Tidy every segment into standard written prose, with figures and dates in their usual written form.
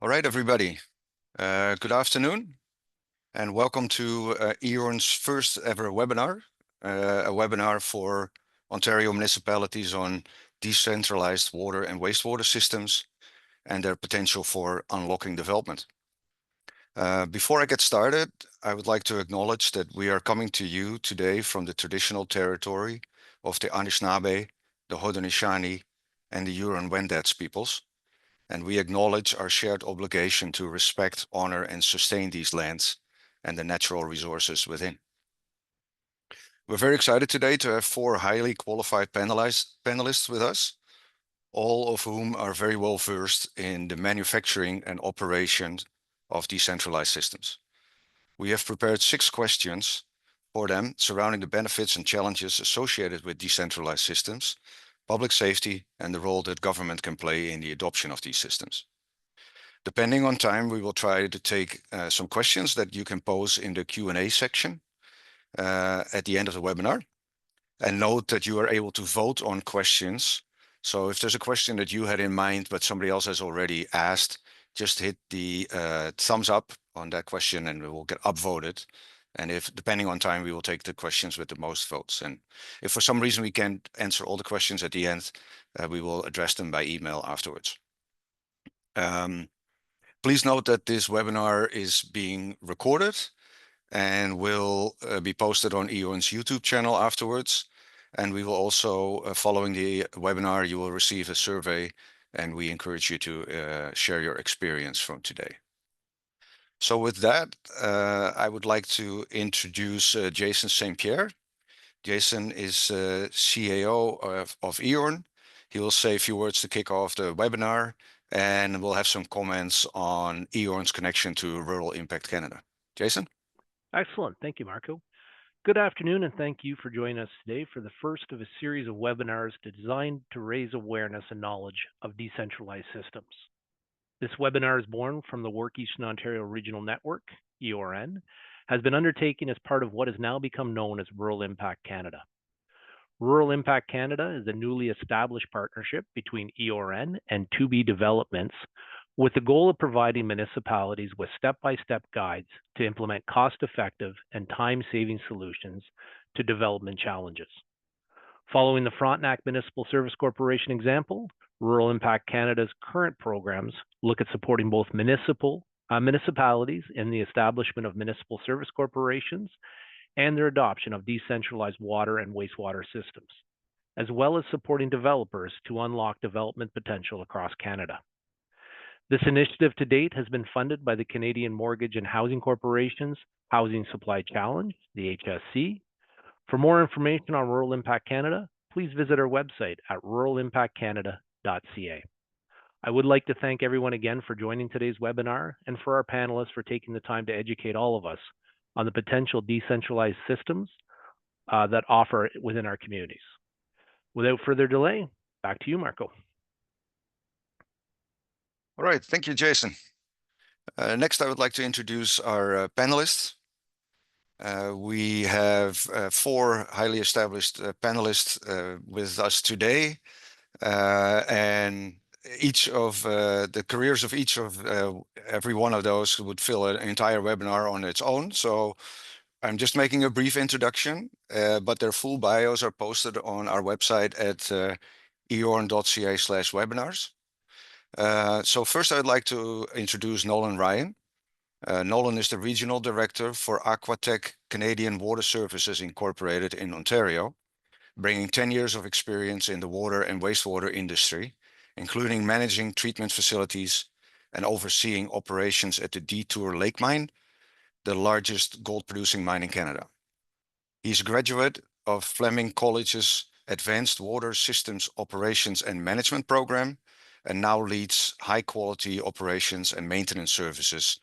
All right, everybody. Good afternoon, and welcome to EORN's first ever webinar, a webinar for Ontario municipalities on decentralized water and wastewater systems and their potential for unlocking development. Before I get started, I would like to acknowledge that we are coming to you today from the traditional territory of the Anishinaabe, the Haudenosaunee, and the Huron-Wendat peoples. And we acknowledge our shared obligation to respect, honor, and sustain these lands and the natural resources within. We're very excited today to have 4 highly qualified panelists with us, all of whom are very well versed in the manufacturing and operation of decentralized systems. We have prepared 6 questions for them surrounding the benefits and challenges associated with decentralized systems, public safety, and the role that government can play in the adoption of these systems. Depending on time, we will try to take some questions that you can pose in the Q&A section at the end of the webinar. And note that you are able to vote on questions. So if there's a question that you had in mind, but somebody else has already asked, just hit the thumbs up on that question and it will get upvoted. And if, depending on time, we will take the questions with the most votes. And if for some reason we can't answer all the questions at the end, we will address them by email afterwards. Please note that this webinar is being recorded and will be posted on EON's YouTube channel afterwards. And we will also, following the webinar, you will receive a survey, and we encourage you to share your experience from today. So with that, I would like to introduce Jason St. Pierre. Jason is CAO of EORN. He will say a few words to kick off the webinar, and we'll have some comments on EORN's connection to Rural Impact Canada. Jason? Excellent. Thank you, Marco. Good afternoon, and thank you for joining us today for the first of a series of webinars designed to raise awareness and knowledge of decentralized systems. This webinar is born from the Work Eastern Ontario Regional Network, EORN, has been undertaken as part of what has now become known as Rural Impact Canada. Rural Impact Canada is a newly established partnership between EORN and 2B Developments with the goal of providing municipalities with step-by-step guides to implement cost-effective and time-saving solutions to development challenges. Following the Frontenac Municipal Service Corporation example, Rural Impact Canada's current programs look at supporting both municipalities in the establishment of municipal service corporations and their adoption of decentralized water and wastewater systems, as well as supporting developers to unlock development potential across Canada. This initiative to date has been funded by the Canadian Mortgage and Housing Corporation's Housing Supply Challenge, the HSC. For more information on Rural Impact Canada, please visit our website at ruralimpactcanada.ca. I would like to thank everyone again for joining today's webinar and for our panelists for taking the time to educate all of us on the potential decentralized systems that offer within our communities. Without further delay, back to you, Marco. All right, thank you, Jason. Next, I would like to introduce our panelists. We have 4 highly established panelists with us today, and each of the careers of each of every one of those would fill an entire webinar on its own. So I'm just making a brief introduction, but their full bios are posted on our website at eorn.ca/webinars. So first, I'd like to introduce Nolan Ryan. Nolan is the Regional Director for Aquatech Canadian Water Services Incorporated in Ontario, bringing 10 years of experience in the water and wastewater industry, including managing treatment facilities and overseeing operations at the Detour Lake Mine, the largest gold-producing mine in Canada. He's a graduate of Fleming College's Advanced Water Systems Operations and Management program, and now leads high-quality operations and maintenance services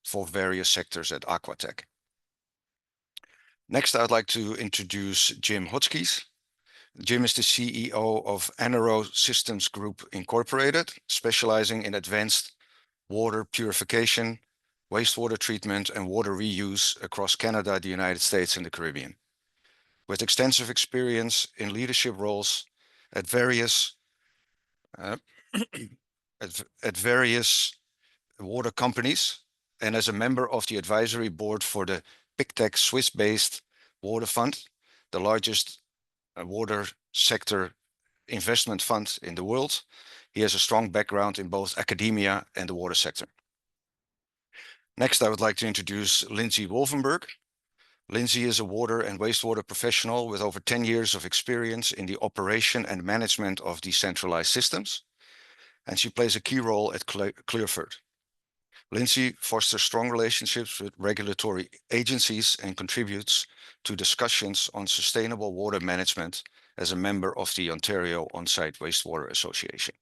for various sectors at Aquatech. Next, I'd like to introduce Jim Hotchkiss. Jim is the CEO of Anero Systems Group Incorporated, specializing in advanced water purification, wastewater treatment, and water reuse across Canada, the United States, and the Caribbean. With extensive experience in leadership roles at various water companies and as a member of the advisory board for the PicTech Swiss-based water fund, the largest water sector investment fund in the world. He has a strong background in both academia and the water sector. Next, I would like to introduce Lindsay Wolfenberg. Lindsay is a water and wastewater professional with over 10 years of experience in the operation and management of decentralized systems, and she plays a key role at Clearford. Lindsay fosters strong relationships with regulatory agencies and contributes to discussions on sustainable water management as a member of the Ontario On-Site Wastewater Association.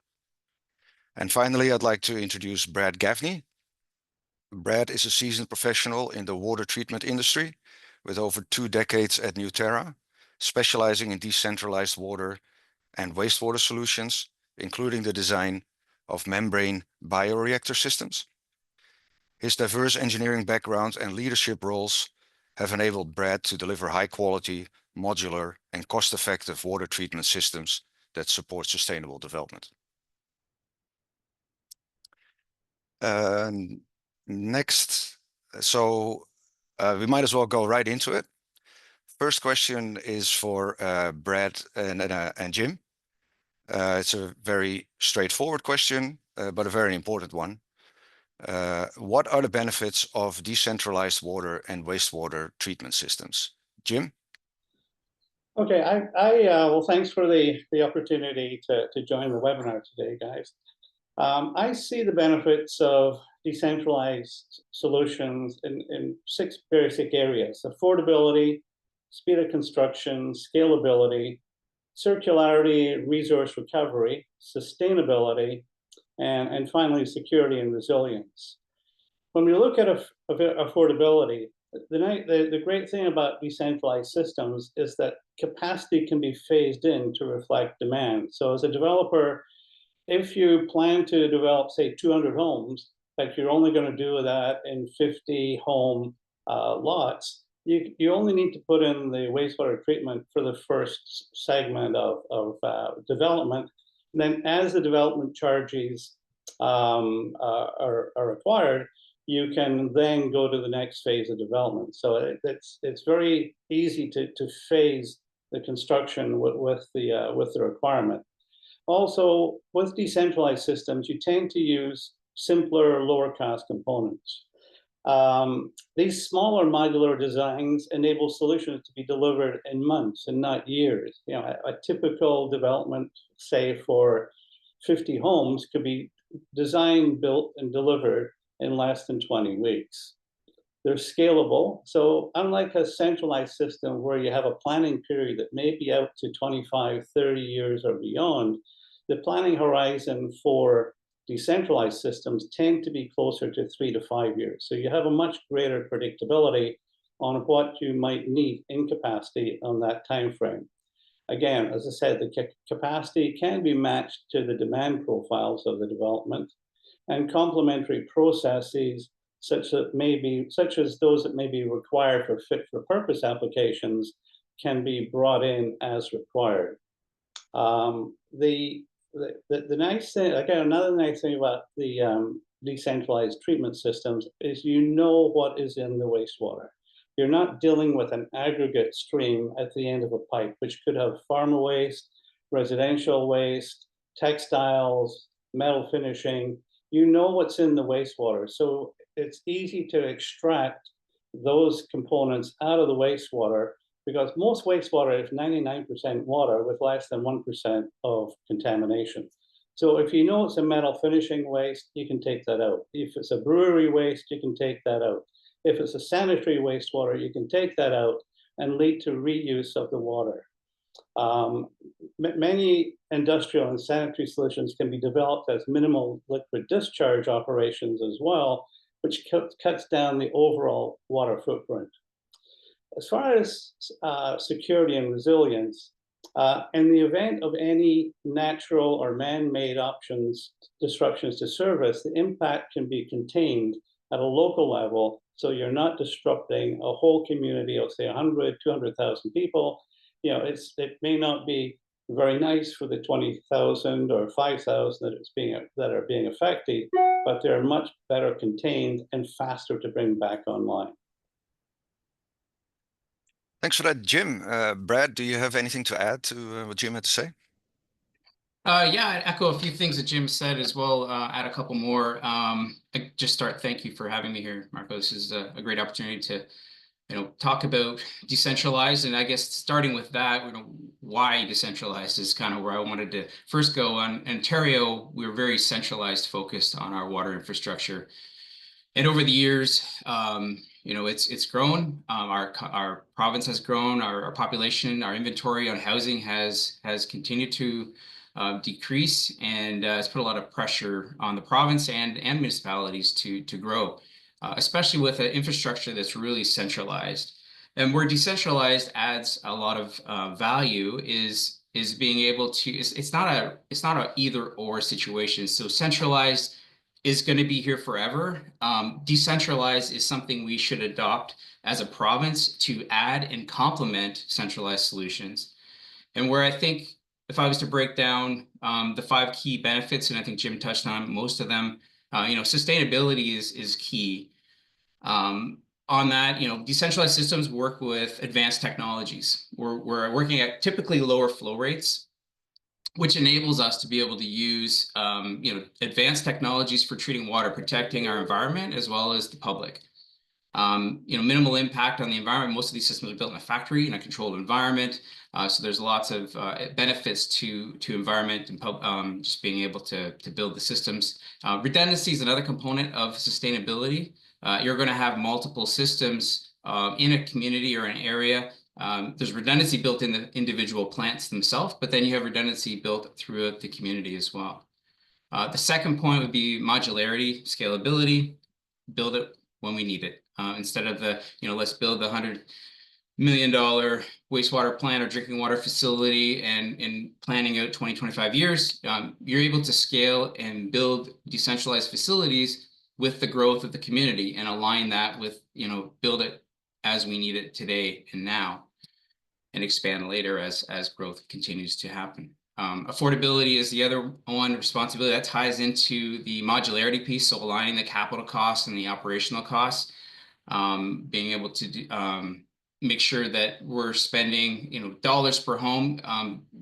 And finally, I'd like to introduce Brad Gaffney. Brad is a seasoned professional in the water treatment industry with over 2 decades at Newterra, specializing in decentralized water and wastewater solutions, including the design of membrane bioreactor systems. His diverse engineering background and leadership roles have enabled Brad to deliver high-quality, modular, and cost-effective water treatment systems that support sustainable development. Next, we might as well go right into it. First question is for Brad and Jim. It's a very straightforward question, but a very important one. What are the benefits of decentralized water and wastewater treatment systems? Jim? Okay, well, thanks for the opportunity to join the webinar today, guys. I see the benefits of decentralized solutions in 6 basic areas: affordability, speed of construction, scalability, circularity, resource recovery, sustainability, and finally, security and resilience. When we look at affordability, the great thing about decentralized systems is that capacity can be phased in to reflect demand. So as a developer, if you plan to develop, say, 200 homes, but you're only going to do that in 50 home lots, you only need to put in the wastewater treatment for the first segment of development. And then as the development charges are required, you can then go to the next phase of development. So it's very easy to phase the construction with the requirement. Also, with decentralized systems, you tend to use simpler, lower cost components. These smaller modular designs enable solutions to be delivered in months and not years. You know, a typical development, say for 50 homes, could be designed, built, and delivered in less than 20 weeks. They're scalable. So unlike a centralized system where you have a planning period that may be out to 25, 30 years or beyond, the planning horizon for decentralized systems tend to be closer to 3 to 5 years. So you have a much greater predictability on what you might need in capacity on that time frame. Again, as I said, the capacity can be matched to the demand profiles of the development, and complementary processes such as those that may be required for fit-for-purpose applications can be brought in as required. The nice thing, again, another nice thing about the decentralized treatment systems is you know what is in the wastewater. You're not dealing with an aggregate stream at the end of a pipe, which could have farm waste, residential waste, textiles, metal finishing. You know what's in the wastewater. So it's easy to extract those components out of the wastewater because most wastewater is 99% water with less than 1% of contamination. So if you know it's a metal finishing waste, you can take that out. If it's a brewery waste, you can take that out. If it's a sanitary wastewater, you can take that out and lead to reuse of the water. Many industrial and sanitary solutions can be developed as minimal liquid discharge operations as well, which cuts down the overall water footprint. As far as security and resilience, in the event of any natural or man-made disruptions to service, the impact can be contained at a local level, so you're not disrupting a whole community of, say, 100, 200,000 people. You know, it may not be very nice for the 20,000 or 5,000 that are being affected, but they're much better contained and faster to bring back online. Thanks for that, Jim. Brad, do you have anything to add to what Jim had to say? Yeah, I'd echo a few things that Jim said as well, add a couple more. Thank you for having me here, Marco. This is a great opportunity to talk about decentralized, and I guess starting with that, why decentralized is kind of where I wanted to first go. On Ontario, we're very centralized, focused on our water infrastructure, and over the years, it's grown. Our province has grown. Our population, our inventory on housing has continued to decrease, and it's put a lot of pressure on the province and municipalities to grow. Especially with an infrastructure that's really centralized. And where decentralized adds a lot of value is being able to, it's not a either or situation. So centralized is going to be here forever. Decentralized is something we should adopt as a province to add and complement centralized solutions. And where I think, if I was to break down the 5 key benefits, and I think Jim touched on most of them, sustainability is key. On that, decentralized systems work with advanced technologies. We're working at typically lower flow rates, which enables us to be able to use, advanced technologies for treating water, protecting our environment as well as the public. Minimal impact on the environment. Most of these systems are built in a factory in a controlled environment. So there's lots of benefits to environment and just being able to build the systems. Redundancy is another component of sustainability. You're going to have multiple systems in a community or an area. There's redundancy built in the individual plants themselves, but then you have redundancy built throughout the community as well. The second point would be modularity, scalability. Build it when we need it. Instead of let's build the $100 million wastewater plant or drinking water facility and planning out 20, 25 years, you're able to scale and build decentralized facilities with the growth of the community and align that with, build it as we need it today and now, and expand later as growth continues to happen. Affordability is the other one. Responsibility that ties into the modularity piece, so aligning the capital costs and the operational costs, being able to make sure that we're spending dollars per home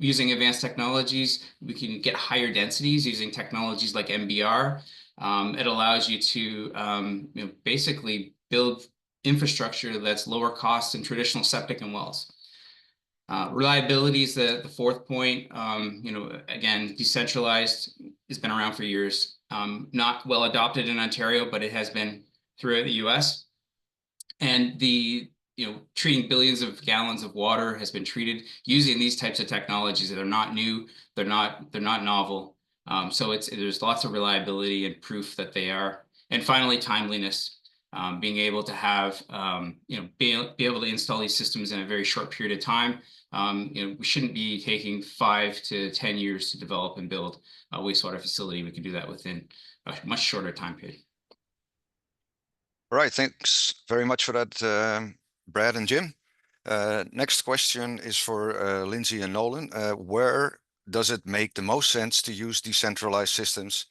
using advanced technologies. We can get higher densities using technologies like MBR. It allows you to basically build infrastructure that's lower cost than traditional septic and wells. Reliability is the fourth point. Again, decentralized has been around for years. Not well adopted in Ontario, but it has been throughout the US. And treating billions of gallons of water has been treated using these types of technologies that are not new, they're not novel. So there's lots of reliability and proof that they are. And finally, timeliness. Being able to have, be able to install these systems in a very short period of time. We shouldn't be taking 5 to 10 years to develop and build a wastewater facility. We can do that within a much shorter time period. All right, thanks very much for that, Brad and Jim. Next question is for Lindsay and Nolan. Where does it make the most sense to use decentralized systems,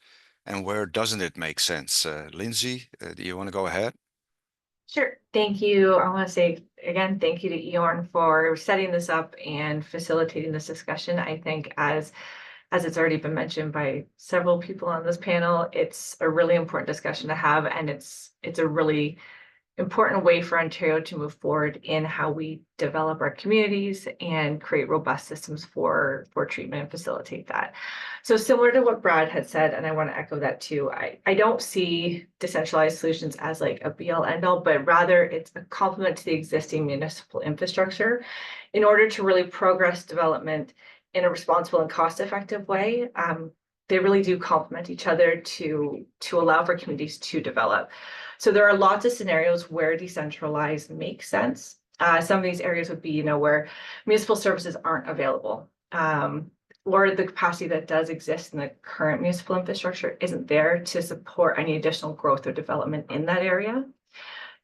and where doesn't it make sense? Lindsay, do you want to go ahead? Sure. Thank you. I want to say again, thank you to Eorn for setting this up and facilitating this discussion. I think as it's already been mentioned by several people on this panel, it's a really important discussion to have, and it's a really important way for Ontario to move forward in how we develop our communities and create robust systems for treatment and facilitate that. So similar to what Brad had said, and I want to echo that too, I don't see decentralized solutions as like a be-all end-all, but rather it's a complement to the existing municipal infrastructure in order to really progress development in a responsible and cost-effective way. They really do complement each other to allow for communities to develop. So there are lots of scenarios where decentralized makes sense. Some of these areas would be, where municipal services aren't available, or the capacity that does exist in the current municipal infrastructure isn't there to support any additional growth or development in that area.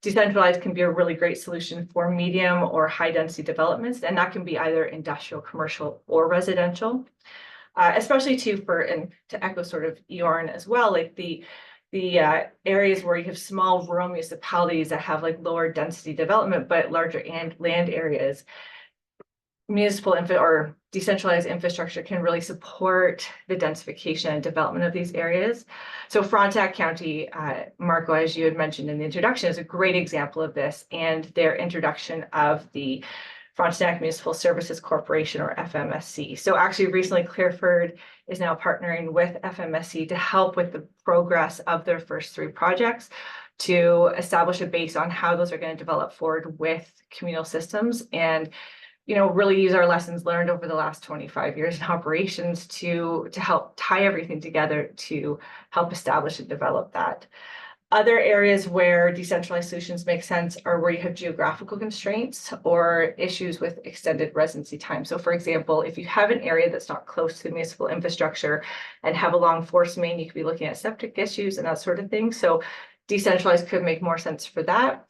Decentralized can be a really great solution for medium or high density developments, and that can be either industrial, commercial, or residential. Especially and to echo sort of Eorn as well, like areas where you have small rural municipalities that have like lower density development, but larger land areas, municipal or decentralized infrastructure can really support the densification and development of these areas. So Frontenac County, Marco, as you had mentioned in the introduction, is a great example of this, and their introduction of the Frontenac Municipal Services Corporation, or FMSC. So actually recently Clearford is now partnering with FMSC to help with the progress of their first 3 projects, to establish a base on how those are going to develop forward with communal systems, and really use our lessons learned over the last 25 years in operations to help tie everything together to help establish and develop that. Other areas where decentralized solutions make sense are where you have geographical constraints or issues with extended residency time. So for example, if you have an area that's not close to municipal infrastructure and have a long force main, you could be looking at septic issues and that sort of thing. So decentralized could make more sense for that.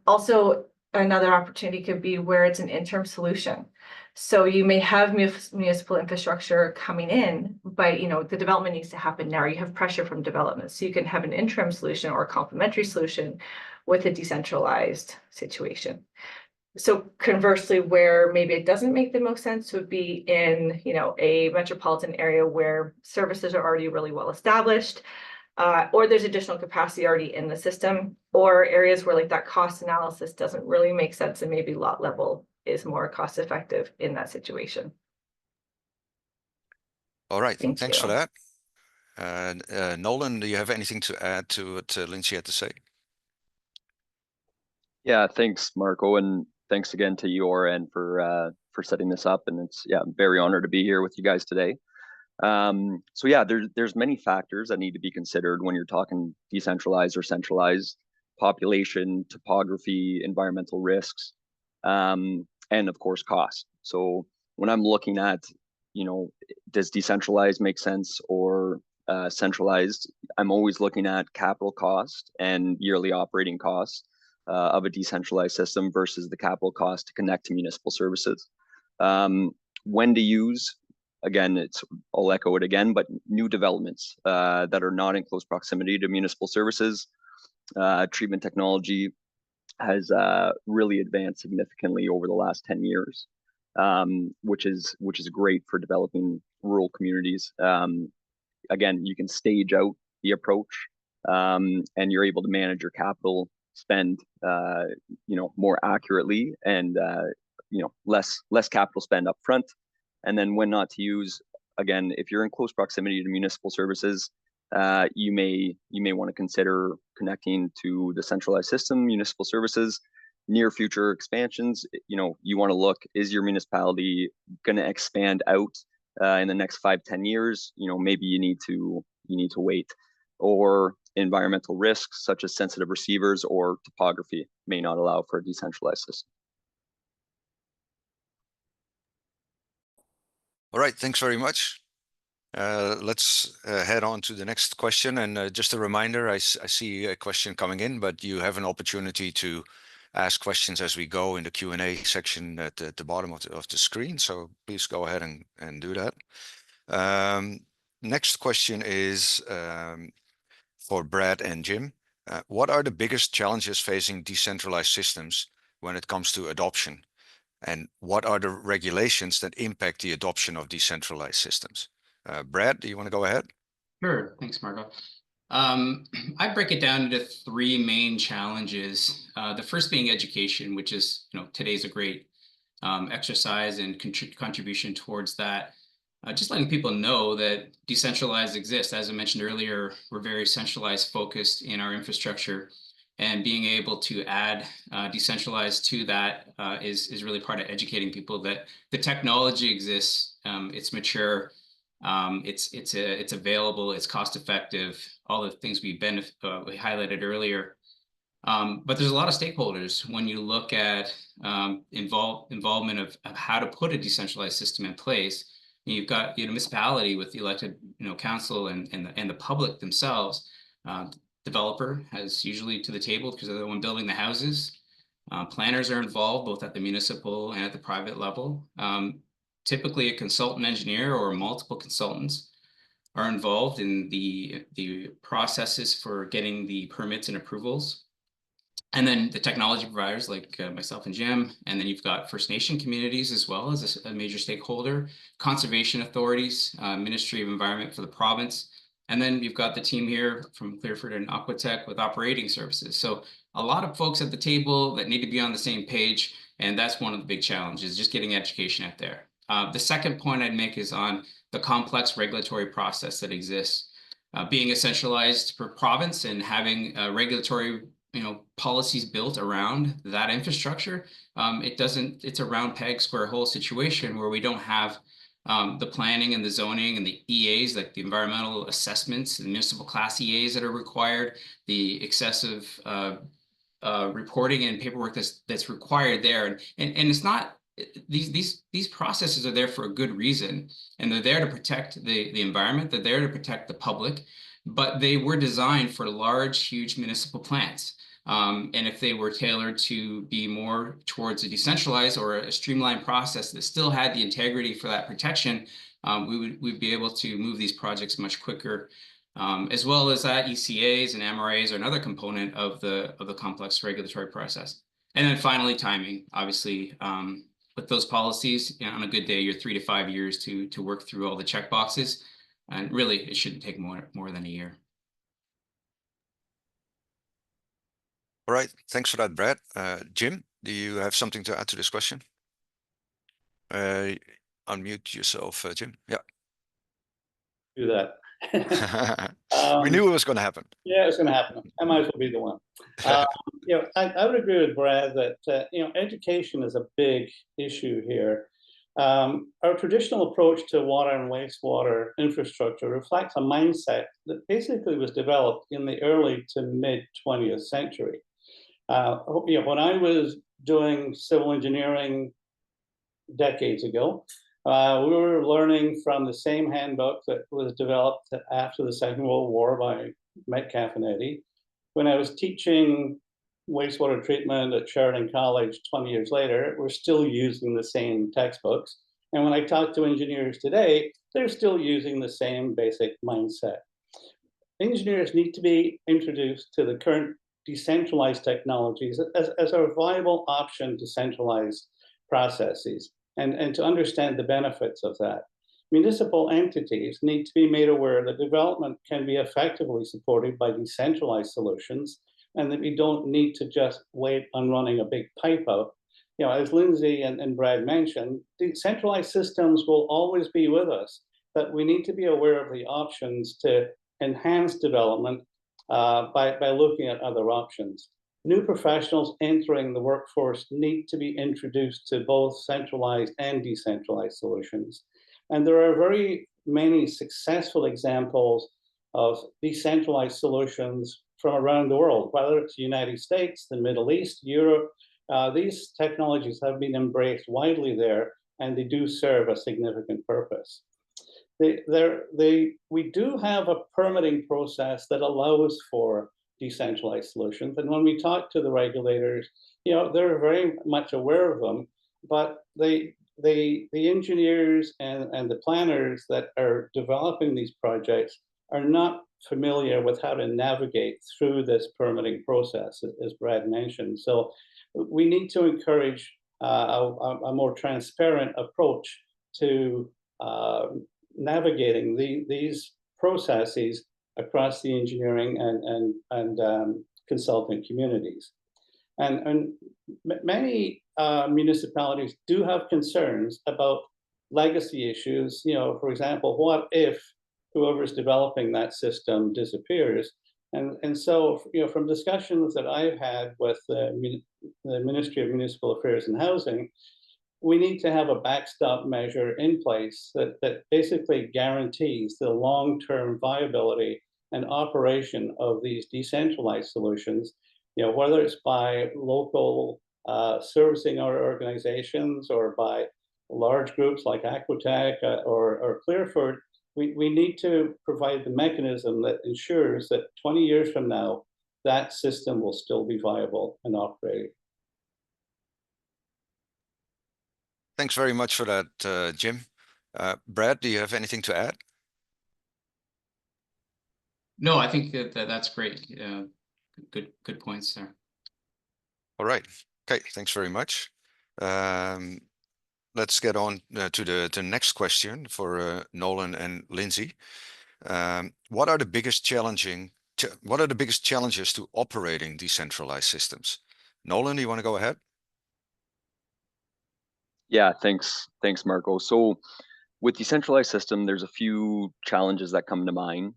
Also, another opportunity could be where it's an interim solution. So you may have municipal infrastructure coming in, but the development needs to happen now. You have pressure from development. So you can have an interim solution or a complementary solution with a decentralized situation. So conversely, where maybe it doesn't make the most sense would be in a metropolitan area where services are already really well established, or there's additional capacity already in the system, or areas where like that cost analysis doesn't really make sense, and maybe lot level is more cost effective in that situation. All right, Thank thanks you. for that. Nolan, do you have anything to add to what Lindsay had to say? Yeah, thanks, Marco, and thanks again to Eoran for setting this up. And it's I'm very honored to be here with you guys today. So yeah, there's many factors that need to be considered when you're talking decentralized or centralized: population, topography, environmental risks, and of course cost. So when I'm looking at, does decentralized make sense or centralized, I'm always looking at capital cost and yearly operating costs of a decentralized system versus the capital cost to connect to municipal services. When to use, again, I'll echo it again, but new developments that are not in close proximity to municipal services. Treatment technology has really advanced significantly over the last 10 years, which is great for developing rural communities. Again, you can stage out the approach, and you're able to manage your capital spend more accurately, and less capital spend up front. And then when not to use, again, if you're in close proximity to municipal services, you may want to consider connecting to the centralized system, municipal services. Near future expansions, you want to look, is your municipality going to expand out in the next 5-10 years? Maybe you need to wait. Or environmental risks such as sensitive receivers or topography may not allow for a decentralized system. All right, thanks very much. Let's head on to the next question. And just a reminder, I see a question coming in, but you have an opportunity to ask questions as we go in the Q&A section at the bottom of the screen. So please go ahead and do that. Next question is for Brad and Jim. What are the biggest challenges facing decentralized systems when it comes to adoption? And what are the regulations that impact the adoption of decentralized systems? Brad, do you want to go ahead? Sure, thanks, Marco. I break it down into 3 main challenges. The first being education, which is, today's a great exercise and contribution towards that. Just letting people know that decentralized exists. As I mentioned earlier, we're very centralized focused in our infrastructure, and being able to add decentralized to that is really part of educating people that the technology exists, it's mature, it's available, it's cost effective, all the things we highlighted earlier. But there's a lot of stakeholders when you look at involvement of how to put a decentralized system in place. You've got municipality with the elected council and the public themselves. Developer has usually to the table because they're the one building the houses. Planners are involved both at the municipal and at the private level. Typically a consultant engineer or multiple consultants are involved in the processes for getting the permits and approvals. And then the technology providers like myself and Jim, and then you've got First Nation communities as well as a major stakeholder, conservation authorities, Ministry of Environment for the province, and then you've got the team here from Clearford and Aquatech with operating services. So a lot of folks at the table that need to be on the same page, and that's one of the big challenges, just getting education out there. The second point I'd make is on the complex regulatory process that exists. Being a centralized province and having regulatory policies built around that infrastructure, it's a round peg, square hole situation where we don't have the planning and the zoning and the EAs, like the environmental assessments, the municipal class EAs that are required, the excessive reporting and paperwork that's required there. And it's not, these processes are there for a good reason, and they're there to protect the environment, they're there to protect the public, but they were designed for large, huge municipal plants. And if they were tailored to be more towards a decentralized or a streamlined process that still had the integrity for that protection, we'd be able to move these projects much quicker. As well as that, ECAs and MRAs are another component of the complex regulatory process. And then finally, timing. Obviously, with those policies, on a good day, you're 3 to 5 years to work through all the check boxes. And really, it shouldn't take more than a year. All right, thanks for that, Brad. Jim, do you have something to add to this question? Unmute yourself, Jim. Yeah. Do that. We knew it was going to happen. Yeah, it's going to happen. I might as well be the one. I would agree with Brad that education is a big issue here. Our traditional approach to water and wastewater infrastructure reflects a mindset that basically was developed in the early to mid 20th century. When I was doing civil engineering decades ago, we were learning from the same handbook that was developed after the Second World War by Metcalfe and Eddy. When I was teaching wastewater treatment at Sheridan College 20 years later, we're still using the same textbooks. And when I talk to engineers today, they're still using the same basic mindset. Engineers need to be introduced to the current decentralized technologies as a viable option to centralized processes and to understand the benefits of that. Municipal entities need to be made aware that development can be effectively supported by decentralized solutions and that we don't need to just wait on running a big pipe out. As Lindsay and Brad mentioned, decentralized systems will always be with us, but we need to be aware of the options to enhance development by looking at other options. New professionals entering the workforce need to be introduced to both centralized and decentralized solutions. And there are very many successful examples of decentralized solutions from around the world, whether it's the United States, the Middle East, Europe. These technologies have been embraced widely there, and they do serve a significant purpose. We do have a permitting process that allows for decentralized solutions. And when we talk to the regulators, they're very much aware of them, but the engineers and the planners that are developing these projects are not familiar with how to navigate through this permitting process, as Brad mentioned. So we need to encourage a more transparent approach to navigating these processes across the engineering and consulting communities. And many municipalities do have concerns about legacy issues. For example, what if whoever's developing that system disappears? And so, from discussions that I've had with the Ministry of Municipal Affairs and Housing, we need to have a backstop measure in place that basically guarantees the long-term viability and operation of these decentralized solutions, whether it's by local servicing organizations or by large groups like Aquatech or Clearford. We need to provide the mechanism that ensures that 20 years from now, that system will still be viable and operating. Thanks very much for that, Jim. Brad, do you have anything to add? No, I think that's great. Good points there. All right. Okay, thanks very much. Let's get on to the next question for Nolan and Lindsay. What are the biggest challenges to operating decentralized systems? Nolan, do you want to go ahead? Yeah, thanks, Marco. So with decentralized system, there's a few challenges that come to mind.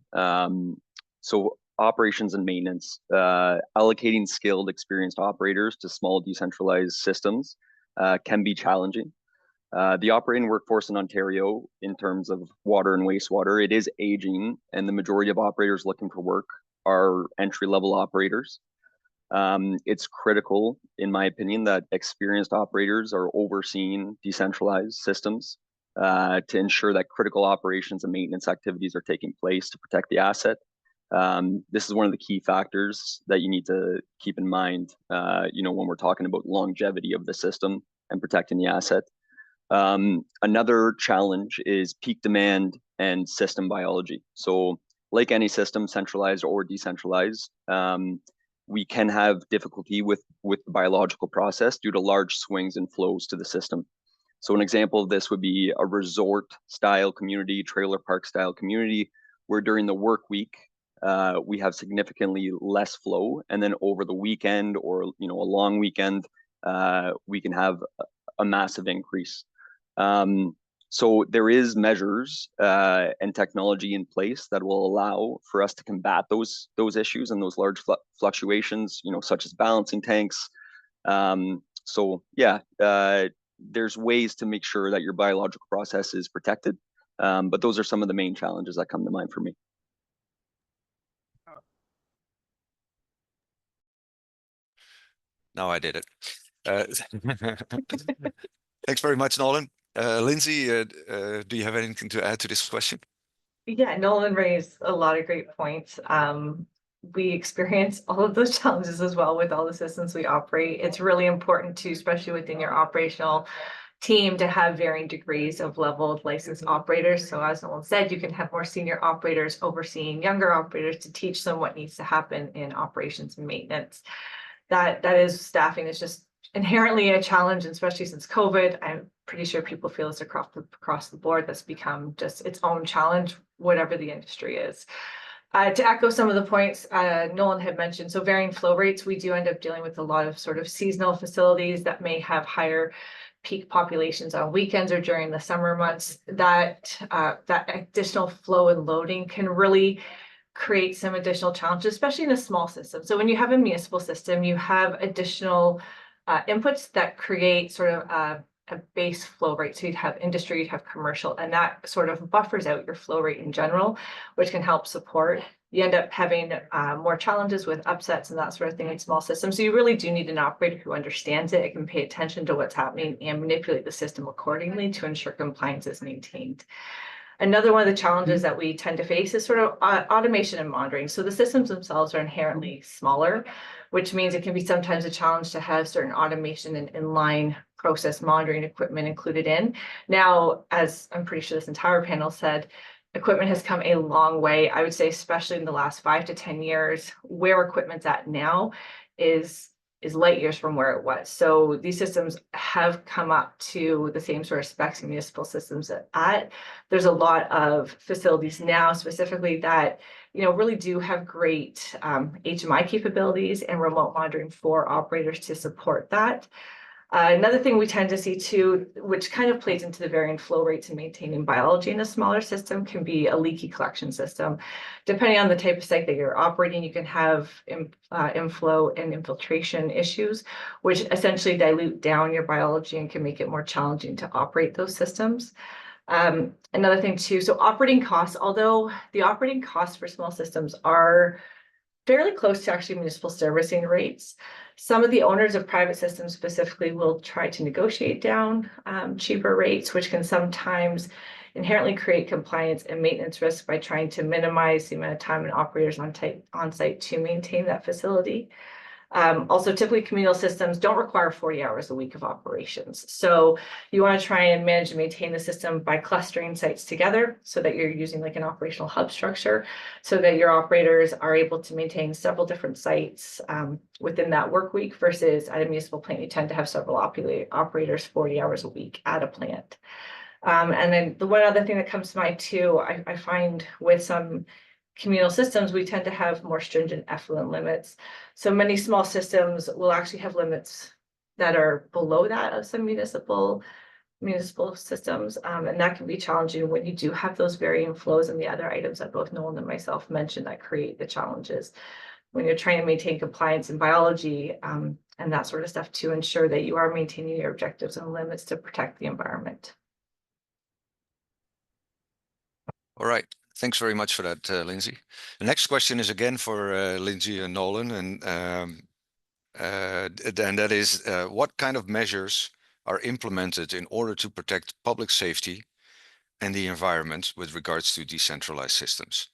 So operations and maintenance, allocating skilled, experienced operators to small decentralized systems can be challenging. The operating workforce in Ontario, in terms of water and wastewater, it is aging, and the majority of operators looking for work are entry-level operators. It's critical, in my opinion, that experienced operators are overseeing decentralized systems to ensure that critical operations and maintenance activities are taking place to protect the asset. This is one of the key factors that you need to keep in mind, when we're talking about longevity of the system and protecting the asset. Another challenge is peak demand and system biology. So like any system, centralized or decentralized, we can have difficulty with the biological process due to large swings and flows to the system. So an example of this would be a resort style community, trailer park style community, where during the work week, we have significantly less flow. And then over the weekend or, a long weekend, we can have a massive increase. So there is measures and technology in place that will allow for us to combat those issues and those large fluctuations, such as balancing tanks. So yeah, there's ways to make sure that your biological process is protected. But those are some of the main challenges that come to mind for me. No, I did it. Thanks very much, Nolan. Lindsay, do you have anything to add to this question? Yeah, Nolan raised a lot of great points. We experience all of those challenges as well with all the systems we operate. It's really important to, especially within your operational team, to have varying degrees of leveled licensed operators. So as Nolan said, you can have more senior operators overseeing younger operators to teach them what needs to happen in operations and maintenance. That is staffing is just inherently a challenge, especially since COVID. I'm pretty sure people feel this across the board. That's become just its own challenge, whatever the industry is. To echo some of the points Nolan had mentioned, so varying flow rates, we do end up dealing with a lot of sort of seasonal facilities that may have higher peak populations on weekends or during the summer months. That additional flow and loading can really create some additional challenges, especially in a small system. So when you have a municipal system, you have additional inputs that create sort of a base flow rate. So you'd have industry, you'd have commercial, and that sort of buffers out your flow rate in general, which can help support. You end up having more challenges with upsets and that sort of thing in small systems. So you really do need an operator who understands it. It can pay attention to what's happening and manipulate the system accordingly to ensure compliance is maintained. Another one of the challenges that we tend to face is sort of automation and monitoring. So the systems themselves are inherently smaller, which means it can be sometimes a challenge to have certain automation and inline process monitoring equipment included in. Now, as I'm pretty sure this entire panel said, equipment has come a long way. I would say, especially in the last 5 to 10 years, where equipment's at now is light years from where it was. So these systems have come up to the same sort of specs municipal systems at. There's a lot of facilities now specifically that really do have great HMI capabilities and remote monitoring for operators to support that. Another thing we tend to see too, which kind of plays into the varying flow rates and maintaining biology in a smaller system, can be a leaky collection system. Depending on the type of site that you're operating, you can have inflow and infiltration issues, which essentially dilute down your biology and can make it more challenging to operate those systems. Another thing too, so operating costs, although the operating costs for small systems are fairly close to actually municipal servicing rates, some of the owners of private systems specifically will try to negotiate down cheaper rates, which can sometimes inherently create compliance and maintenance risk by trying to minimize the amount of time and operators on site to maintain that facility. Also, typically communal systems don't require 40 hours a week of operations. So you want to try and manage and maintain the system by clustering sites together so that you're using like an operational hub structure so that your operators are able to maintain several different sites within that work week versus at a municipal plant, you tend to have several operators 40 hours a week at a plant. And then the one other thing that comes to mind too, I find with some communal systems, we tend to have more stringent effluent limits. So many small systems will actually have limits that are below that of some municipal systems. And that can be challenging when you do have those varying flows and the other items that both Nolan and myself mentioned that create the challenges when you're trying to maintain compliance in biology and that sort of stuff to ensure that you are maintaining your objectives and limits to protect the environment. All right. Thanks very much for that, Lindsay. The next question is again for Lindsay and Nolan, and that is, what kind of measures are implemented in order to protect public safety and the environment with regards to decentralized systems?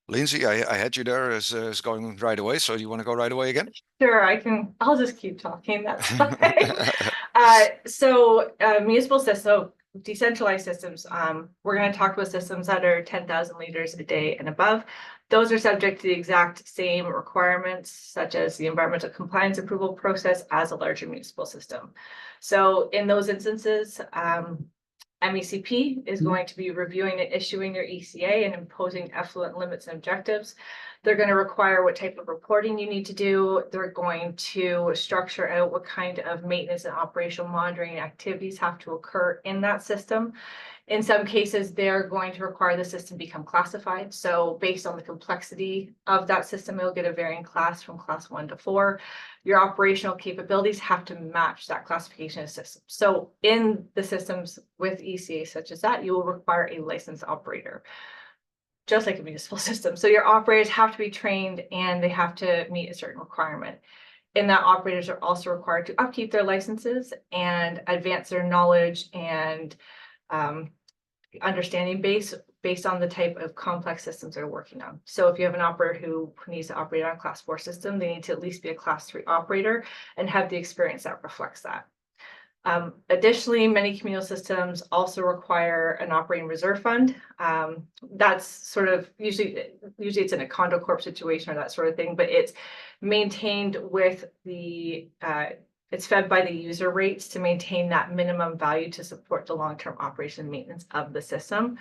Lindsay, I had you there as going right away, so you want to go right away again? Sure, I'll just keep talking, that's fine. Municipal system, decentralized systems, we're going to talk about systems that are 10,000 liters a day and above. Those are subject to the exact same requirements, such as the environmental compliance approval process as a larger municipal system. So in those instances, MECP is going to be reviewing and issuing your ECA and imposing effluent limits and objectives. They're going to require what type of reporting you need to do. They're going to structure out what kind of maintenance and operational monitoring activities have to occur in that system. In some cases, they're going to require the system become classified. So based on the complexity of that system, it'll get a varying class from class 1 to 4. Your operational capabilities have to match that classification of system. So in the systems with ECA such as that, you will require a licensed operator, just like a municipal system. So your operators have to be trained and they have to meet a certain requirement. In that, operators are also required to upkeep their licenses and advance their knowledge and understanding based on the type of complex systems they're working on. So if you have an operator who needs to operate on a class 4 system, they need to at least be a class 3 operator and have the experience that reflects that. Additionally, many communal systems also require an operating reserve fund. That's sort of usually it's in a condo corp situation or that sort of thing, but it's maintained with the it's fed by the user rates to maintain that minimum value to support the long-term operation and maintenance of the system.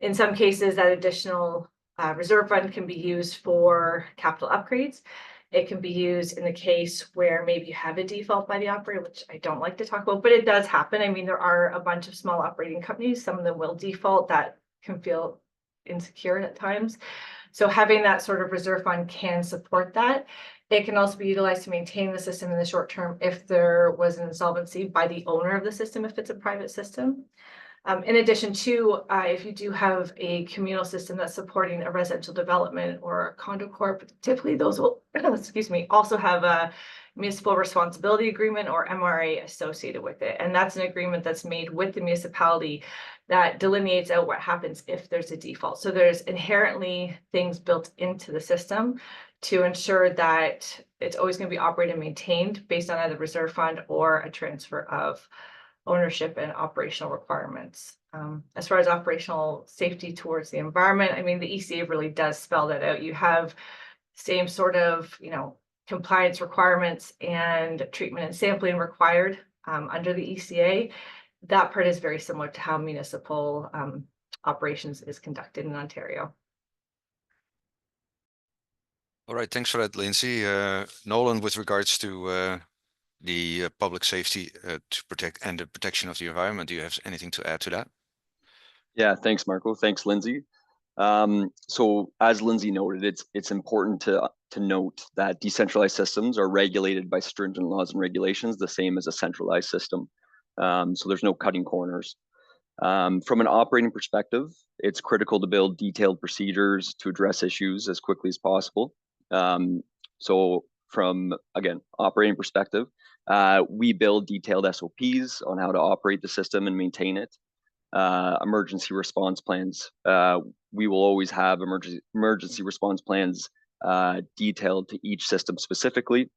In some cases, that additional reserve fund can be used for capital upgrades. It can be used in the case where maybe you have a default by the operator, which I don't like to talk about, but it does happen. I mean, there are a bunch of small operating companies. Some of them will default. That can feel insecure at times. So having that sort of reserve fund can support that. It can also be utilized to maintain the system in the short term if there was an insolvency by the owner of the system, if it's a private system. In addition to, if you do have a communal system that's supporting a residential development or a condo corp, typically those will, excuse me, also have a municipal responsibility agreement or MRA associated with it. And that's an agreement that's made with the municipality that delineates out what happens if there's a default. So there's inherently things built into the system to ensure that it's always going to be operated and maintained based on either reserve fund or a transfer of ownership and operational requirements. As far as operational safety towards the environment, I mean, the ECA really does spell that out. You have same sort of, compliance requirements and treatment and sampling required under the ECA. That part is very similar to how municipal operations is conducted in Ontario. All right, thanks for that, Lindsay. Nolan, with regards to the public safety to protect and the protection of the environment, do you have anything to add to that? Yeah, thanks, Marco. Thanks, Lindsay. So as Lindsay noted, it's important to note that decentralized systems are regulated by stringent laws and regulations, the same as a centralized system. So there's no cutting corners. From an operating perspective, it's critical to build detailed procedures to address issues as quickly as possible. So from, again, operating perspective, we build detailed SOPs on how to operate the system and maintain it. Emergency response plans. We will always have emergency response plans detailed to each system specifically.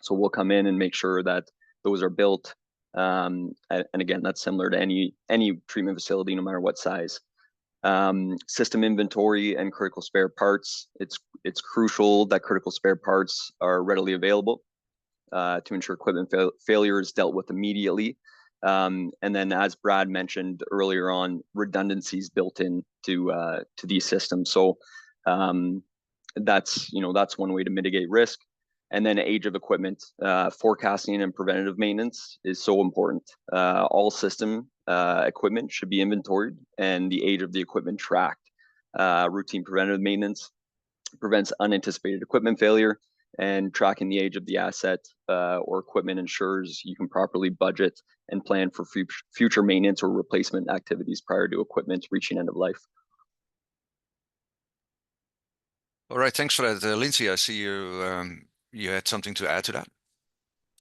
So we'll come in and make sure that those are built. And again, that's similar to any treatment facility, no matter what size. System inventory and critical spare parts. It's crucial that critical spare parts are readily available to ensure equipment failure is dealt with immediately. And then, as Brad mentioned earlier on, redundancies built in to these systems. So that's one way to mitigate risk. And then age of equipment, forecasting and preventative maintenance is so important. All system equipment should be inventoried and the age of the equipment tracked. Routine preventative maintenance prevents unanticipated equipment failure, and tracking the age of the asset or equipment ensures you can properly budget and plan for future maintenance or replacement activities prior to equipment reaching end of life. All right, thanks for that, Lindsay. I see you had something to add to that.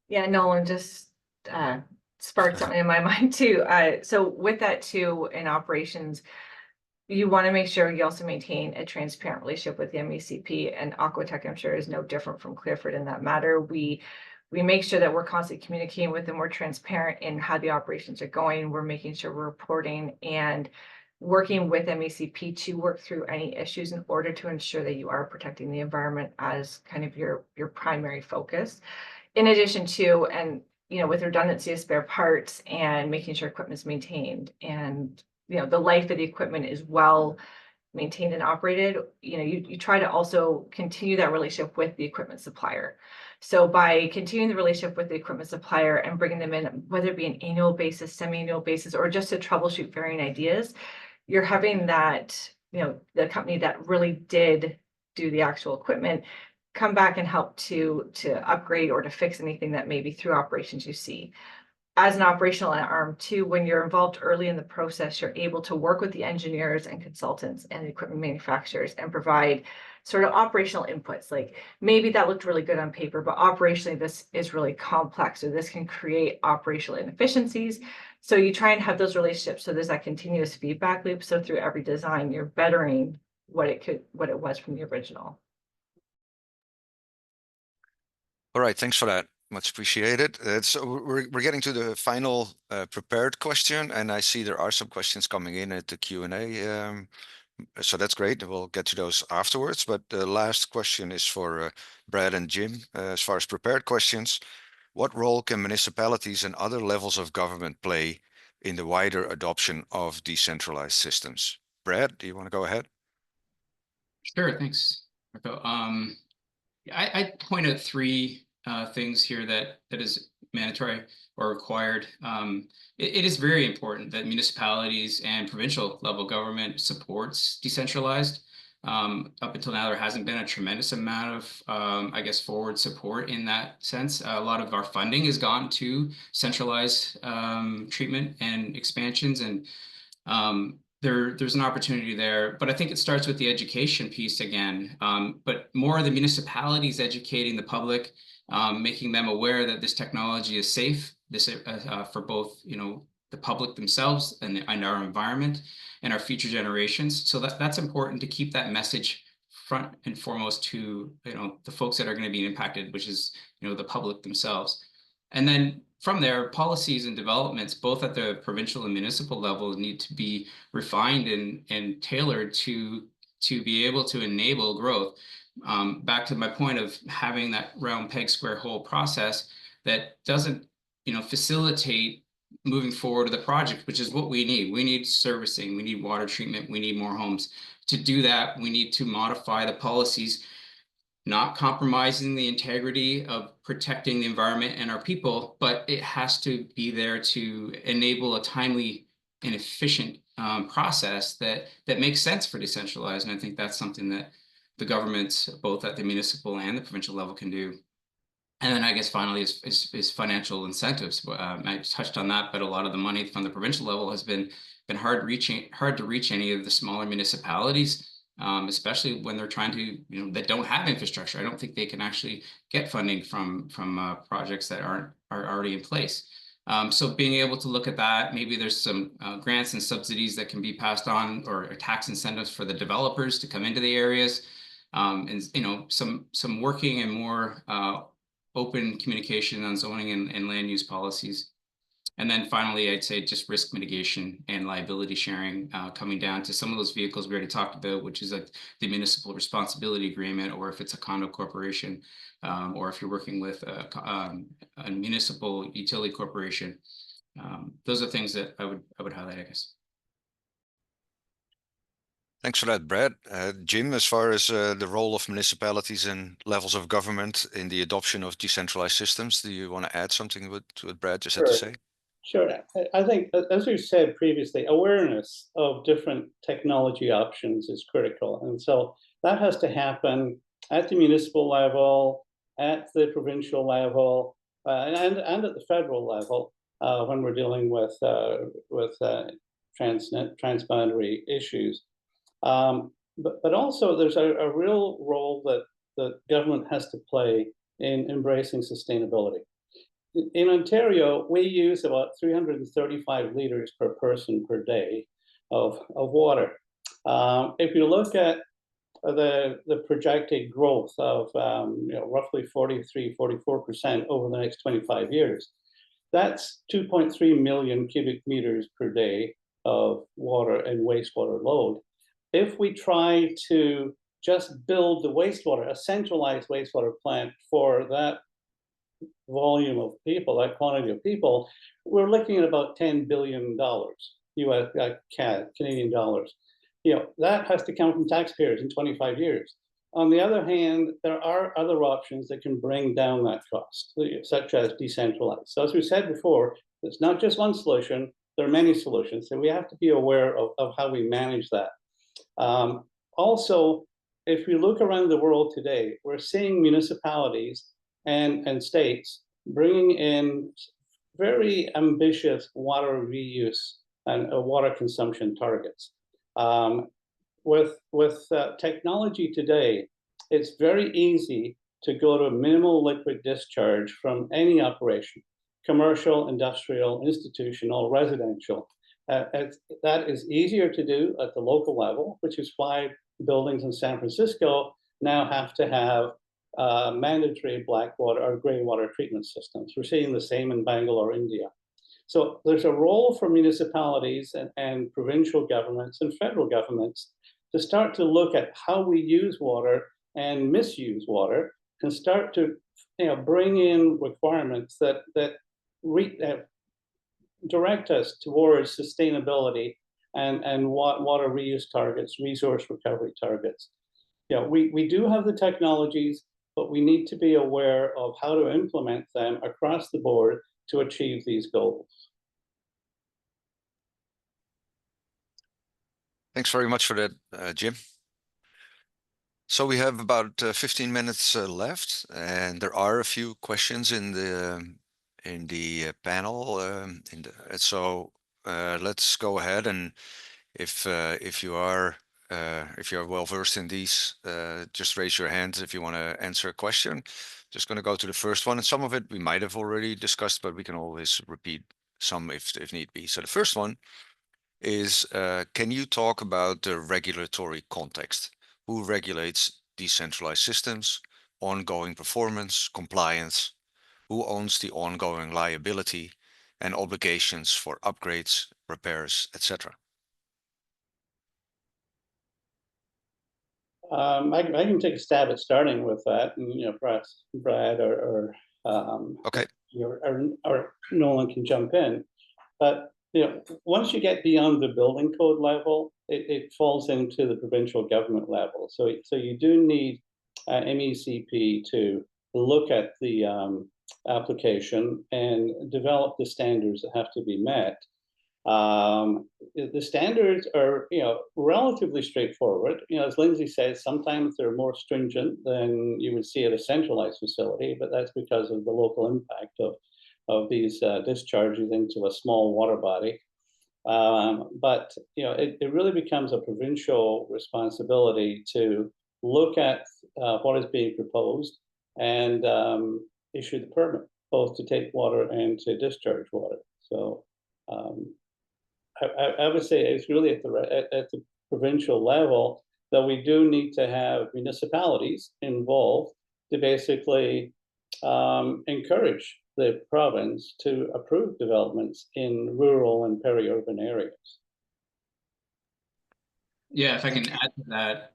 Yeah, Nolan just sparked something in my mind too. So with that too, in operations, you want to make sure you also maintain a transparent relationship with the MECP, and Aquatech, I'm sure, is no different from Clearfoot in that matter. We make sure that we're constantly communicating with them. We're transparent in how the operations are going. We're making sure we're reporting and working with MECP to work through any issues in order to ensure that you are protecting the environment as kind of your primary focus. In addition to, and with redundancy of spare parts and making sure equipment is maintained, and the life of the equipment is well maintained and operated, you try to also continue that relationship with the equipment supplier. So by continuing the relationship with the equipment supplier and bringing them in, whether it be an annual basis, semi-annual basis, or just to troubleshoot varying ideas, you're having that, the company that really did do the actual equipment come back and help to upgrade or to fix anything that maybe through operations you see. As an operational arm too, when you're involved early in the process, you're able to work with the engineers and consultants and equipment manufacturers and provide sort of operational inputs. Like, maybe that looked really good on paper, but operationally this is really complex, or this can create operational inefficiencies. So you try and have those relationships so there's that continuous feedback loop. So through every design, you're bettering what it was from the original. All right, thanks for that. Much appreciated. So we're getting to the final prepared question, and I see there are some questions coming in at the Q&A. So that's great. We'll get to those afterwards. But the last question is for Brad and Jim. As far as prepared questions, what role can municipalities and other levels of government play in the wider adoption of decentralized systems? Brad, do you want to go ahead? Sure, thanks, Marco. I point out three things here that is mandatory or required. It is very important that municipalities and provincial level government supports decentralized. Up until now, there hasn't been a tremendous amount of, I guess, forward support in that sense. A lot of our funding has gone to centralized treatment and expansions, and there's an opportunity there, but I think it starts with the education piece again. But more of the municipalities educating the public, making them aware that this technology is safe, for both the public themselves and our environment and our future generations. So that's important to keep that message front and foremost to the folks that are going to be impacted, which is the public themselves. And then from there, policies and developments, both at the provincial and municipal level, need to be refined and tailored to be able to enable growth. Back to my point of having that round peg square hole process that doesn't facilitate moving forward to the project, which is what we need. We need servicing, we need water treatment, we need more homes. To do that, we need to modify the policies, not compromising the integrity of protecting the environment and our people, but it has to be there to enable a timely and efficient process that makes sense for decentralized. And I think that's something that the governments, both at the municipal and the provincial level, can do. And then I guess finally is financial incentives. I touched on that, but a lot of the money from the provincial level has been hard to reach any of the smaller municipalities. Especially when they're trying to, that don't have infrastructure. I don't think they can actually get funding from projects that are already in place. So being able to look at that, maybe there's some grants and subsidies that can be passed on, or tax incentives for the developers to come into the areas. and some working and more open communication on zoning and land use policies. And then finally, I'd say just risk mitigation and liability sharing, coming down to some of those vehicles we already talked about, which is like the municipal responsibility agreement, or if it's a condo corporation, or if you're working with a municipal utility corporation. Those are things that I would highlight, I guess. Thanks for that, Brad. Jim, as far as the role of municipalities and levels of government in the adoption of decentralized systems, do you want to add something to what Brad just had to say? Sure. I think, as we've said previously, awareness of different technology options is critical. And so that has to happen at the municipal level, at the provincial level, and at the federal level when we're dealing with transboundary issues. But also there's a real role that the government has to play in embracing sustainability. In Ontario, we use about 335 liters per person per day of water. If you look at the projected growth of roughly 43–44% over the next 25 years, that's 2.3 million cubic meters per day of water and wastewater load. If we try to just build the wastewater, a centralized wastewater plant for that volume of people, that quantity of people, we're looking at about $10 billion Canadian dollars. That has to come from taxpayers in 25 years. On the other hand, there are other options that can bring down that cost, such as decentralized. So as we said before, it's not just one solution, there are many solutions. So we have to be aware of how we manage that. Also, if we look around the world today, we're seeing municipalities and states bringing in very ambitious water reuse and water consumption targets. With technology today, it's very easy to go to minimal liquid discharge from any operation, commercial, industrial, institutional, residential. That is easier to do at the local level, which is why buildings in San Francisco now have to have mandatory black water or gray water treatment systems. We're seeing the same in Bangalore, India. So there's a role for municipalities and provincial governments and federal governments to start to look at how we use water and misuse water, and start to bring in requirements that direct us towards sustainability and water reuse targets, resource recovery targets. We do have the technologies, but we need to be aware of how to implement them across the board to achieve these goals. Thanks very much for that, Jim. So we have about 15 minutes left, and there are a few questions in the panel. So let's go ahead, and if you are well versed in these, just raise your hand if you want to answer a question. Just going to go to the first one, and some of it we might have already discussed, but we can always repeat some if need be. So the first one is, can you talk about the regulatory context? Who regulates decentralized systems, ongoing performance, compliance? Who owns the ongoing liability and obligations for upgrades, repairs, etc.? I can take a stab at starting with that, and perhaps Brad or Nolan can jump in. But once you get beyond the building code level, it falls into the provincial government level. So you do need MECP to look at the application and develop the standards that have to be met. The standards are relatively straightforward. As Lindsay says, sometimes they're more stringent than you would see at a centralized facility, but that's because of the local impact of these discharges into a small water body. But it really becomes a provincial responsibility to look at what is being proposed and issue the permit, both to take water and to discharge water. So I would say it's really at the provincial level that we do need to have municipalities involved to basically encourage the province to approve developments in rural and peri-urban areas. Yeah, if I can add to that,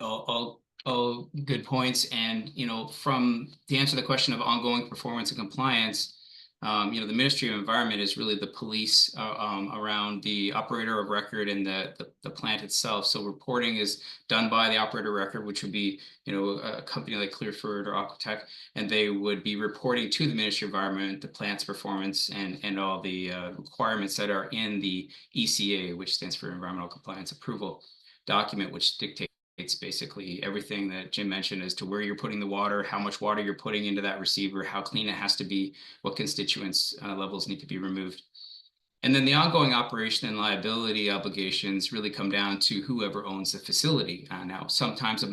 all good points. And, to answer the question of ongoing performance and compliance, the Ministry of Environment is really the police around the operator of record and the plant itself. So reporting is done by the operator of record, which would be, a company like Clearford or Aquatech, and they would be reporting to the Ministry of Environment the plant's performance and all the requirements that are in the ECA, which stands for Environmental Compliance Approval document, which dictates basically everything that Jim mentioned as to where you're putting the water, how much water you're putting into that receiver, how clean it has to be, what constituents levels need to be removed. And then the ongoing operation and liability obligations really come down to whoever owns the facility. Now, sometimes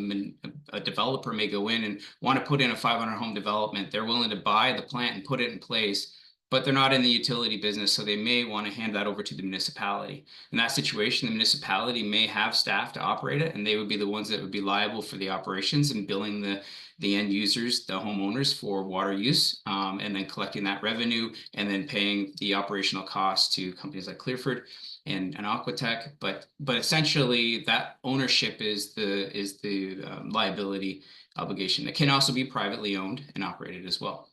a developer may go in and want to put in a 500 home development. They're willing to buy the plant and put it in place, but they're not in the utility business, so they may want to hand that over to the municipality. In that situation, the municipality may have staff to operate it, and they would be the ones that would be liable for the operations and billing the end users, the homeowners, for water use, and then collecting that revenue and then paying the operational costs to companies like Clearford and Aquatech. But essentially, that ownership is the liability obligation. It can also be privately owned and operated as well.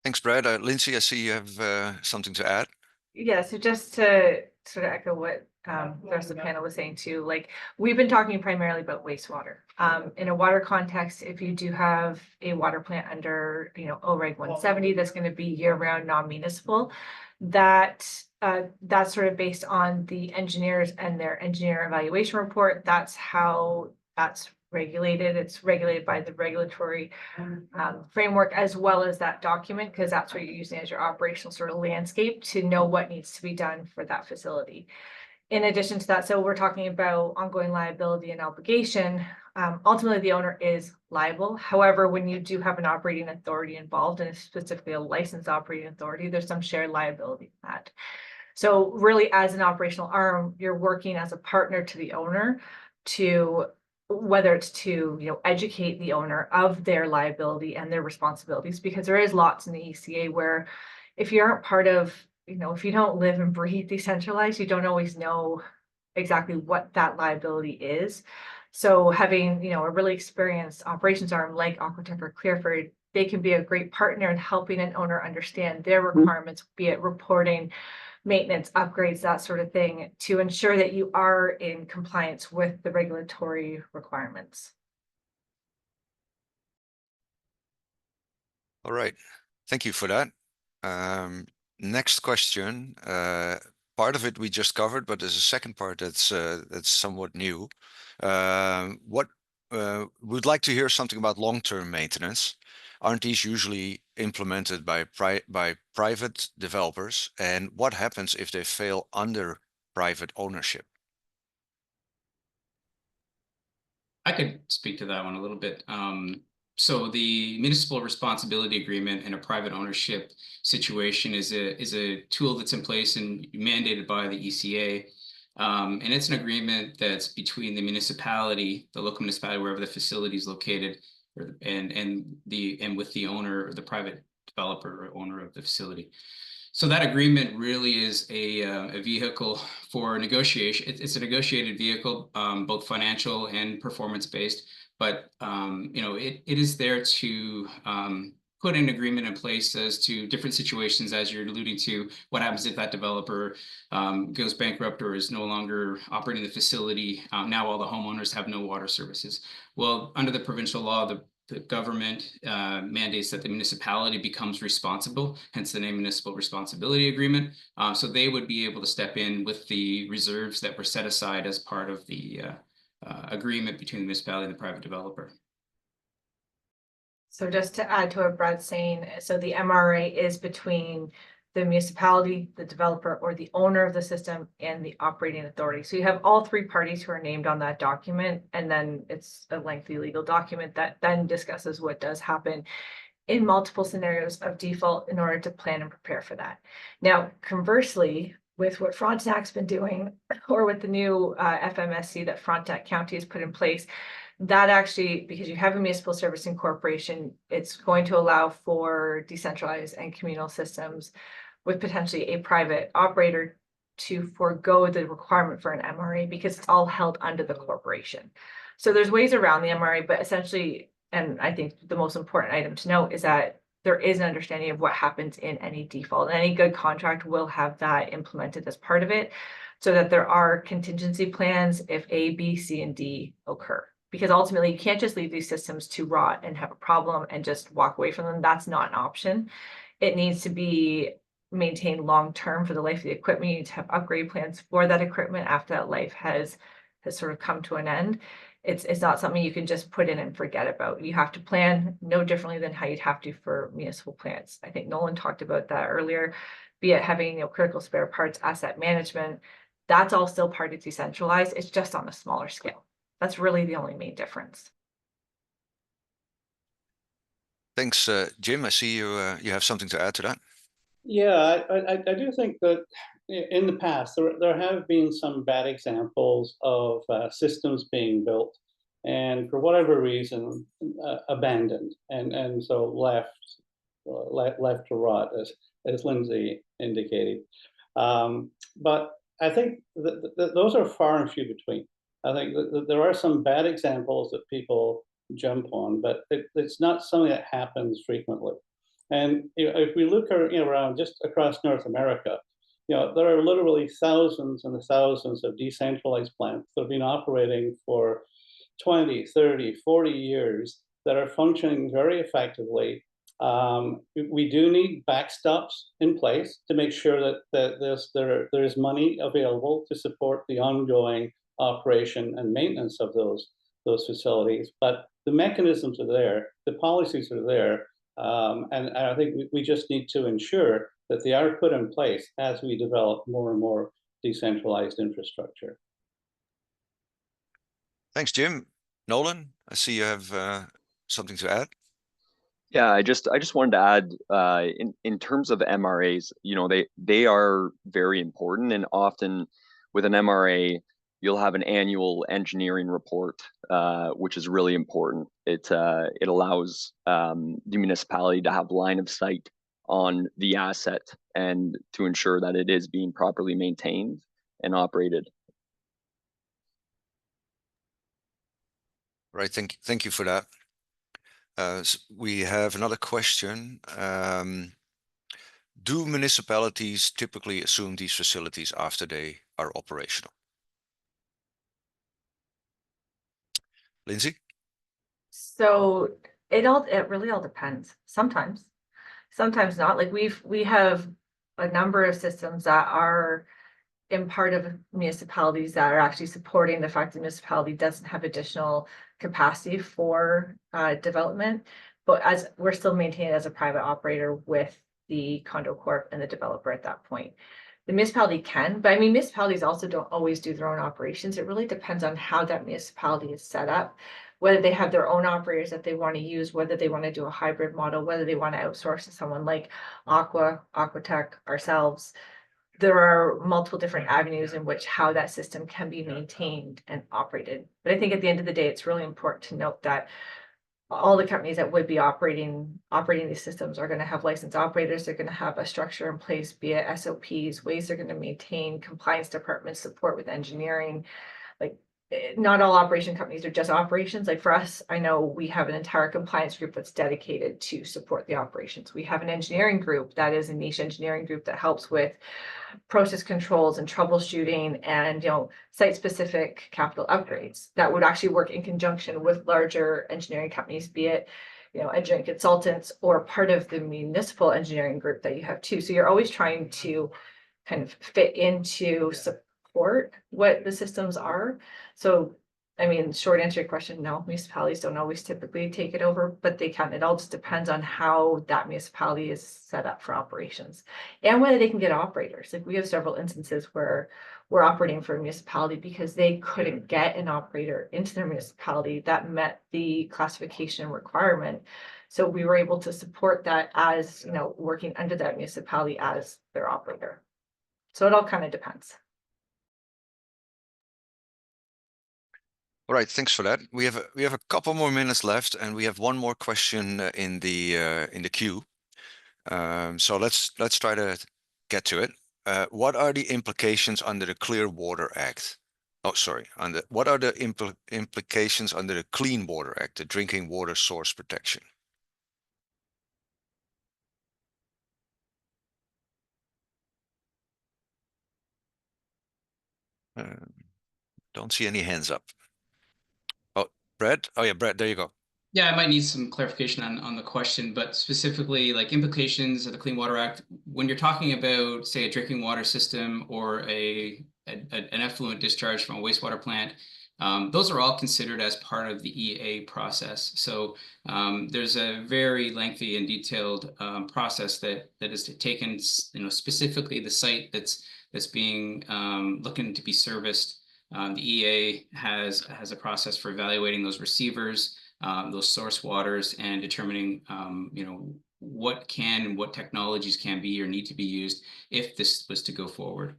Thanks, Brad. Lindsay, I see you have something to add. Yeah, so just to sort of echo what the rest of the panel was saying too, like we've been talking primarily about wastewater. In a water context, if you do have a water plant under, OREG 170, that's going to be year-round non-municipal, that's sort of based on the engineers and their engineer evaluation report. That's how that's regulated. It's regulated by the regulatory framework as well as that document, because that's what you're using as your operational sort of landscape to know what needs to be done for that facility. In addition to that, so we're talking about ongoing liability and obligation. Ultimately, the owner is liable. However, when you do have an operating authority involved, and specifically a licensed operating authority, there's some shared liability in that. So really, as an operational arm, you're working as a partner to the owner to, whether it's to educate the owner of their liability and their responsibilities, because there is lots in the ECA where if you aren't part of, if you don't live and breathe decentralized, you don't always know exactly what that liability is. So having a really experienced operations arm like Aquatech or Clearford, they can be a great partner in helping an owner understand their requirements, be it reporting, maintenance, upgrades, that sort of thing, to ensure that you are in compliance with the regulatory requirements. All right, thank you for that. Next question. Part of it we just covered, but there's a second part that's somewhat new. We'd like to hear something about long-term maintenance. Aren't these usually implemented by private developers? And what happens if they fail under private ownership? I could speak to that one a little bit. So the municipal responsibility agreement in a private ownership situation is a tool that's in place and mandated by the ECA. And it's an agreement that's between the municipality, the local municipality, wherever the facility is located, and with the owner or the private developer or owner of the facility. So that agreement really is a vehicle for negotiation. It's a negotiated vehicle, both financial and performance based. But it is there to put an agreement in place as to different situations, as you're alluding to. What happens if that developer goes bankrupt or is no longer operating the facility? Now all the homeowners have no water services. Well, under the provincial law, the government mandates that the municipality becomes responsible, hence the name Municipal Responsibility Agreement. So they would be able to step in with the reserves that were set aside as part of the agreement between the municipality and the private developer. So just to add to what Brad's saying, so the MRA is between the municipality, the developer, or the owner of the system, and the operating authority. So you have all three parties who are named on that document, and then it's a lengthy legal document that then discusses what does happen in multiple scenarios of default in order to plan and prepare for that. Now, conversely, with what Frontenac's been doing, or with the new FMSC that Frontenac County has put in place, that actually, because you have a municipal servicing corporation, it's going to allow for decentralized and communal systems with potentially a private operator to forego the requirement for an MRA because it's all held under the corporation. So there's ways around the MRA, but essentially, and I think the most important item to note is that there is an understanding of what happens in any default. And any good contract will have that implemented as part of it, so that there are contingency plans if A, B, C, and D occur. Because ultimately, you can't just leave these systems to rot and have a problem and just walk away from them. That's not an option. It needs to be maintained long-term for the life of the equipment. You need to have upgrade plans for that equipment after that life has sort of come to an end. It's not something you can just put in and forget about. You have to plan no differently than how you'd have to for municipal plants. I think Nolan talked about that earlier, be it having, critical spare parts, asset management. That's all still part of decentralized. It's just on a smaller scale. That's really the only main difference. Thanks, Jim. I see you have something to add to that. Yeah, I do think that in the past there have been some bad examples of systems being built and for whatever reason abandoned and so left to rot, as Lindsay indicated. But I think that those are far and few between. I think that there are some bad examples that people jump on, but it's not something that happens frequently. And if we look around just across North America, there are literally thousands and thousands of decentralized plants that have been operating for 20, 30, 40 years that are functioning very effectively. We do need backstops in place to make sure that there is money available to support the ongoing operation and maintenance of those facilities. But the mechanisms are there, the policies are there, and I think we just need to ensure that they are put in place as we develop more and more decentralized infrastructure. Thanks, Jim. Nolan, I see you have something to add. Yeah, I just wanted to add in terms of MRAs, they are very important, and often with an MRA, you'll have an annual engineering report, which is really important. It allows the municipality to have line of sight on the asset and to ensure that it is being properly maintained and operated. Right. Thank you for that. So we have another question. Do municipalities typically assume these facilities after they are operational? Lindsay? So it really all depends. Sometimes not. Like we have a number of systems that are in part of municipalities that are actually supporting the fact that the municipality doesn't have additional capacity for development, but as we're still maintained as a private operator with the condo corp and the developer at that point. The municipality can, but I mean, municipalities also don't always do their own operations. It really depends on how that municipality is set up, whether they have their own operators that they want to use, whether they want to do a hybrid model, whether they want to outsource to someone like Aquatech, ourselves. There are multiple different avenues in which how that system can be maintained and operated. But I think at the end of the day, it's really important to note that all the companies that would be operating these systems are going to have licensed operators. They're going to have a structure in place, be it SOPs, ways they're going to maintain, compliance departments, support with engineering. Like, not all operation companies are just operations. Like for us, I know we have an entire compliance group that's dedicated to support the operations. We have an engineering group that is a niche engineering group that helps with process controls and troubleshooting and site-specific capital upgrades that would actually work in conjunction with larger engineering companies, be it engineering consultants or part of the municipal engineering group that you have too. So you're always trying to kind of fit into support what the systems are. So I mean, short answer to your question, no, municipalities don't always typically take it over, but they can. It all just depends on how that municipality is set up for operations and whether they can get operators. Like we have several instances where we're operating for a municipality because they couldn't get an operator into their municipality that met the classification requirement. So we were able to support that as, working under that municipality as their operator. So it all kind of depends. All right, thanks for that. We have a couple more minutes left, and we have one more question in the queue. So let's try to get to it. What are the implications under the Clear Water Act? Oh, sorry. What are the implications under the Clean Water Act, the Drinking Water Source Protection? Don't see any hands up. Oh, Brad. Oh yeah, Brad. There you go. Yeah, I might need some clarification on the question, but specifically like implications of the Clean Water Act, when you're talking about, say, a drinking water system or an effluent discharge from a wastewater plant, those are all considered as part of the EA process. So there's a very lengthy and detailed process that is taken, specifically the site that's being looking to be serviced. The EA has a process for evaluating those receivers, those source waters, and determining, what technologies can be or need to be used if this was to go forward.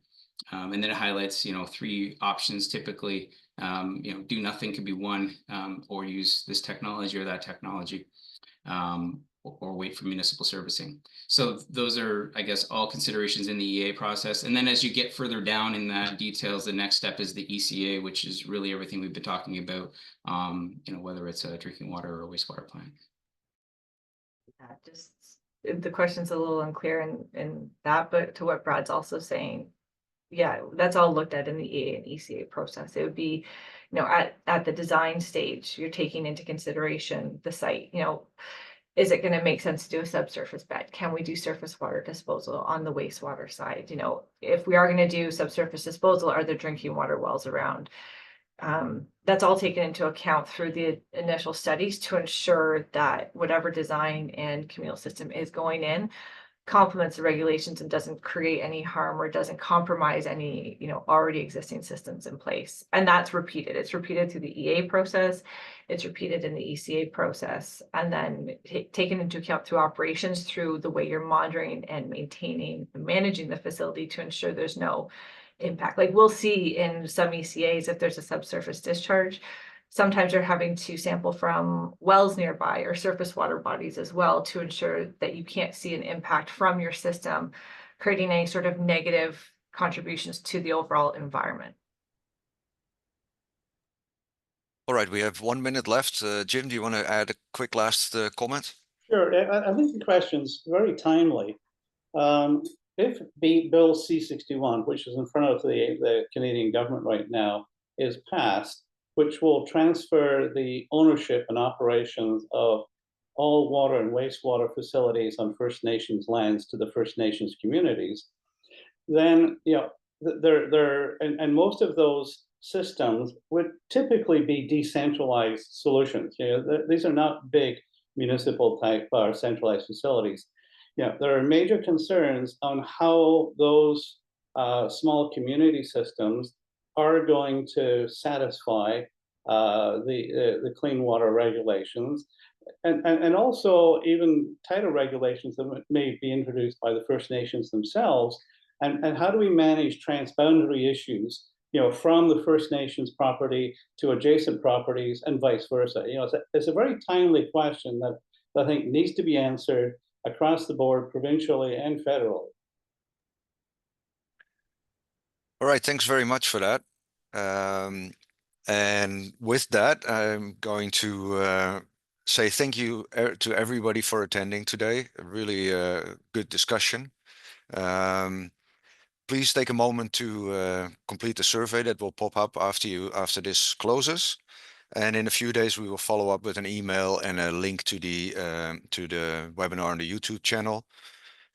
And then it highlights, 3 options typically. Do nothing could be one, or use this technology or that technology, or wait for municipal servicing. So those are, I guess, all considerations in the EA process. And then as you get further down in that details, the next step is the ECA, which is really everything we've been talking about, whether it's a drinking water or a wastewater plant. Just the question's a little unclear in that, but to what Brad's also saying, yeah, that's all looked at in the EA and ECA process. It would be, at the design stage, you're taking into consideration the site, is it going to make sense to do a subsurface bed? Can we do surface water disposal on the wastewater side? If we are going to do subsurface disposal, are there drinking water wells around? That's all taken into account through the initial studies to ensure that whatever design and communal system is going in complements the regulations and doesn't create any harm or doesn't compromise any, already existing systems in place. And that's repeated. It's repeated through the EA process. It's repeated in the ECA process, and then taken into account through operations through the way you're monitoring and maintaining and managing the facility to ensure there's no impact. Like we'll see in some ECAs, if there's a subsurface discharge, sometimes you're having to sample from wells nearby or surface water bodies as well to ensure that you can't see an impact from your system, creating any sort of negative contributions to the overall environment. All right, we have 1 minute left. Jim, do you want to add a quick last comment? Sure. I think the question's very timely. If Bill C-61, which is in front of the Canadian government right now, is passed, which will transfer the ownership and operations of all water and wastewater facilities on First Nations lands to the First Nations communities, then and most of those systems would typically be decentralized solutions. These are not big municipal type or centralized facilities. There are major concerns on how those small community systems are going to satisfy the clean water regulations, and also even tighter regulations that may be introduced by the First Nations themselves. And how do we manage transboundary issues, from the First Nations property to adjacent properties and vice versa? It's a very timely question that I think needs to be answered across the board, provincially and federally. All right, thanks very much for that. And with that, I'm going to say thank you to everybody for attending today. A really good discussion. Please take a moment to complete the survey that will pop up after this closes. And in a few days, we will follow up with an email and a link to the webinar on the YouTube channel.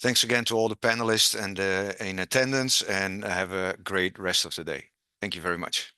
Thanks again to all the panelists and in attendance, and have a great rest of the day. Thank you very much.